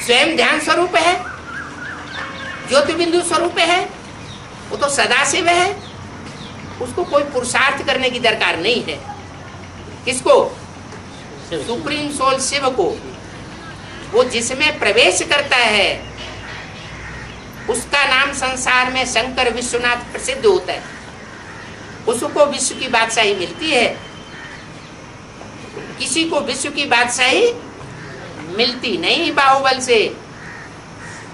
स्वयं ध्यान स्वरूप है, ज्योति बिंदु स्वरूप है, वो तो सदाशिव है, उसको कोई पुरुषार्थ करने की दरकार नहीं है। किसको? सुप्रीम सोल शिव को। वो जिसमें प्रवेश करता है उसका नाम संसार में शंकर विश्वनाथ प्रसिद्ध होता है, उसको विश्व की बादशाही मिलती है। किसी को विश्व की बादशाही मिलती नहीं बाहुबल से।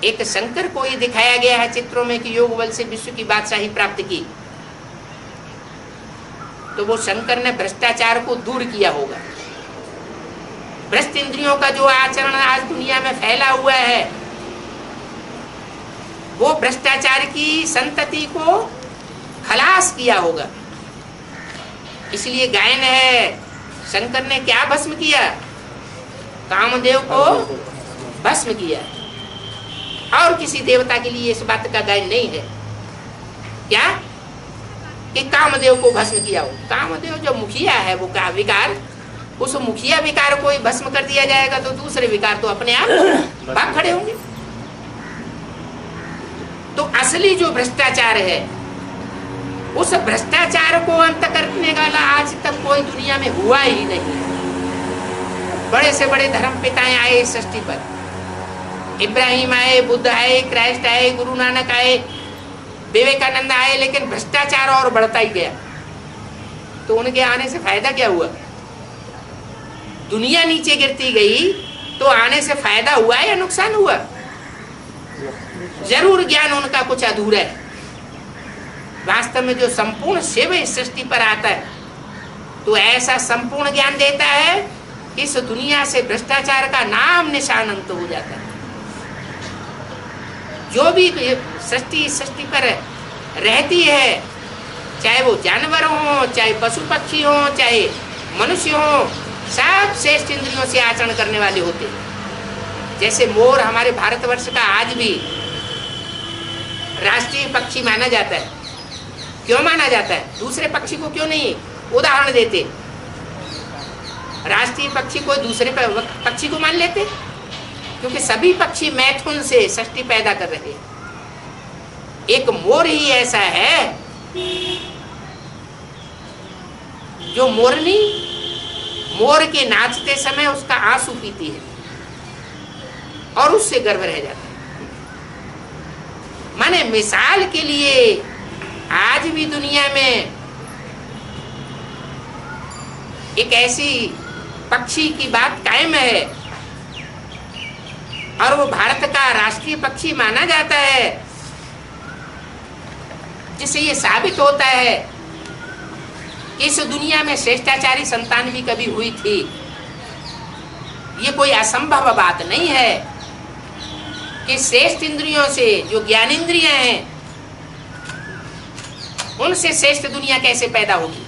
एक शंकर को ही दिखाया गया है चित्रों में कि योग बल से विश्व की बादशाही प्राप्त की। तो वो शंकर ने भ्रष्टाचार को दूर किया होगा। भ्रष्ट इंद्रियों का जो आचरण आज दुनिया में फैला हुआ है, वो भ्रष्टाचार की संतति को खलास किया होगा। इसलिए गायन है, शंकर ने क्या भस्म किया? कामदेव को भस्म किया। और किसी देवता के लिए इस बात का गायन नहीं है क्या कि कामदेव को भस्म किया हो। कामदेव जो मुखिया है वो का विकार, उस मुखिया विकार को ही भस्म कर दिया जाएगा तो दूसरे विकार तो अपने आप भाग खड़े होंगे। तो असली जो भ्रष्टाचार है, उस भ्रष्टाचार को अंत करने वाला आज तक कोई दुनिया में हुआ ही नहीं। बड़े से बड़े धर्म पिताएं आए इस सृष्टि पर, इब्राहिम आए, बुद्ध आए, क्राइस्ट आए, गुरु नानक आए, विवेकानंद आए, लेकिन भ्रष्टाचार और बढ़ता ही गया। तो उनके आने से फायदा क्या हुआ? दुनिया नीचे गिरती गई तो आने से फायदा हुआ या नुकसान हुआ? जरूर ज्ञान उनका कुछ अधूरा है। वास्तव में जो संपूर्ण शिव इस सृष्टि पर आता है तो ऐसा संपूर्ण ज्ञान देता है कि इस दुनिया से भ्रष्टाचार का नाम निशान अंत हो जाता है। जो भी सृष्टि पर रहती है, चाहे वो जानवर हो, चाहे पशु पक्षी हो, चाहे मनुष्य हो, सब श्रेष्ठ इंद्रियों से आचरण करने वाले होते हैं। जैसे मोर हमारे भारतवर्ष का आज भी राष्ट्रीय पक्षी माना जाता है। क्यों माना जाता है? दूसरे पक्षी को क्यों नहीं उदाहरण देते? राष्ट्रीय पक्षी कोई दूसरे पक्षी को मान लेते? क्योंकि सभी पक्षी मैथुन से सृष्टि पैदा कर रहे हैं। एक मोर ही ऐसा है जो मोरनी मोर के नाचते समय उसका आंसू पीती है और उससे गर्व रह जाता है। माने मिसाल के लिए आज भी दुनिया में एक ऐसी पक्षी की बात कायम है और वो भारत का राष्ट्रीय पक्षी माना जाता है, जिससे ये साबित होता है कि इस दुनिया में श्रेष्ठाचारी संतान भी कभी हुई थी। ये कोई असंभव बात नहीं है कि श्रेष्ठ इंद्रियों से जो ज्ञानेंद्रियां हैं उनसे श्रेष्ठ दुनिया कैसे पैदा होगी,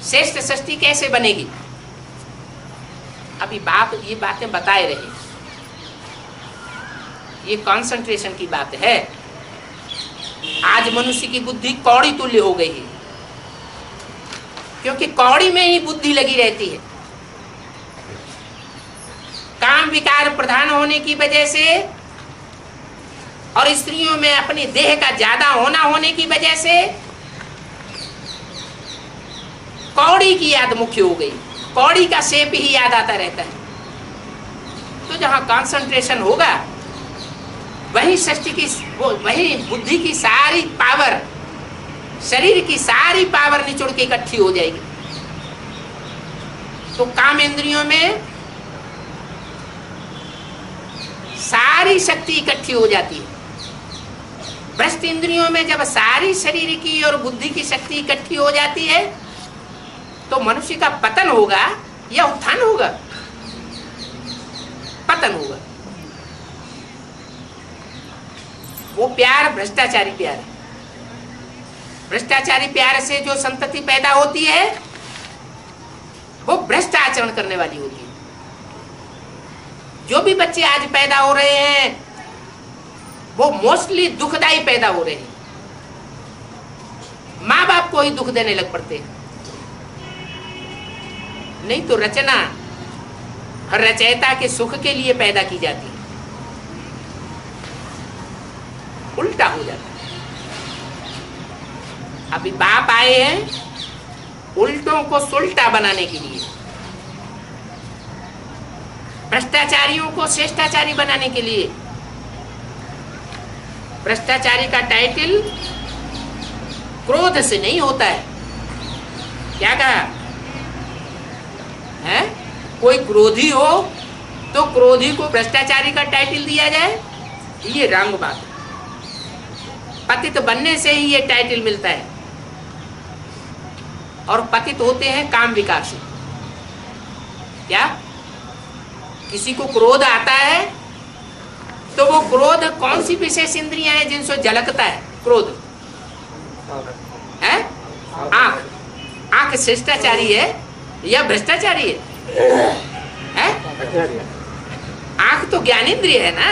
श्रेष्ठ सृष्टि कैसे बनेगी। अभी बाप ये बातें बताए रहे, ये कंसंट्रेशन की बात है। आज मनुष्य की बुद्धि कौड़ी तुल्य हो गई है, क्योंकि कौड़ी में ही बुद्धि लगी रहती है। काम विकार प्रधान होने की वजह से और स्त्रियों में अपने देह का ज्यादा होने की वजह से कौड़ी की याद मुख्य हो गई। कौड़ी का शेप ही याद आता रहता है। तो जहां कंसंट्रेशन होगा वही सृष्टि की, वही बुद्धि की सारी पावर, शरीर की सारी पावर निचोड़ के इकट्ठी हो जाएगी। तो काम इंद्रियों में सारी शक्ति इकट्ठी हो जाती है। भ्रष्ट इंद्रियों में जब सारी शरीर की और बुद्धि की शक्ति इकट्ठी हो जाती है तो मनुष्य का पतन होगा या उत्थान होगा? पतन होगा। वो प्यार भ्रष्टाचारी प्यार है। भ्रष्टाचारी प्यार से जो संतति पैदा होती है वो भ्रष्ट आचरण करने वाली होती है। जो भी बच्चे आज पैदा हो रहे हैं वो मोस्टली दुखदाई पैदा हो रहे हैं। माँ बाप को ही दुख देने लग पड़ते हैं। नहीं तो रचना हर रचयिता के सुख के लिए पैदा की जाती है। उल्टा हो जाता है। अभी बाप आए हैं उल्टों को सुल्टा बनाने के लिए, भ्रष्टाचारियों को श्रेष्ठाचारी बनाने के लिए। भ्रष्टाचारी का टाइटल क्रोध से नहीं होता है। क्या कहा है? कोई क्रोधी हो तो क्रोधी को भ्रष्टाचारी का टाइटल दिया जाए, ये रंग बात है। पतित बनने से ही ये टाइटल मिलता है, और पतित होते हैं काम विकार से। क्या किसी को क्रोध आता है तो वो क्रोध कौन सी विशेष इंद्रियां हैं जिनसे झलकता है क्रोध? है आंख। आंख शिष्टाचारी है या भ्रष्टाचारी है? आंख तो ज्ञानेंद्रिय है ना,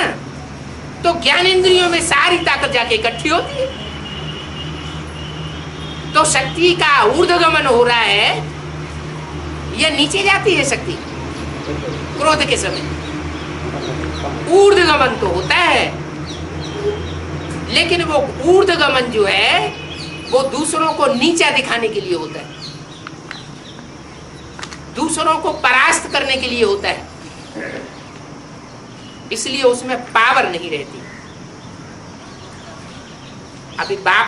तो ज्ञानेंद्रियों में सारी ताकत जाके इकट्ठी होती है। तो शक्ति का ऊर्ध्वगमन हो रहा है या नीचे जाती है शक्ति क्रोध के समय? ऊर्ध्वगमन तो होता है, लेकिन वो ऊर्ध्वगमन जो है वो दूसरों को नीचा दिखाने के लिए होता है, दूसरों को परास्त करने के लिए होता है। इसलिए उसमें पावर नहीं रहती। अभी बाप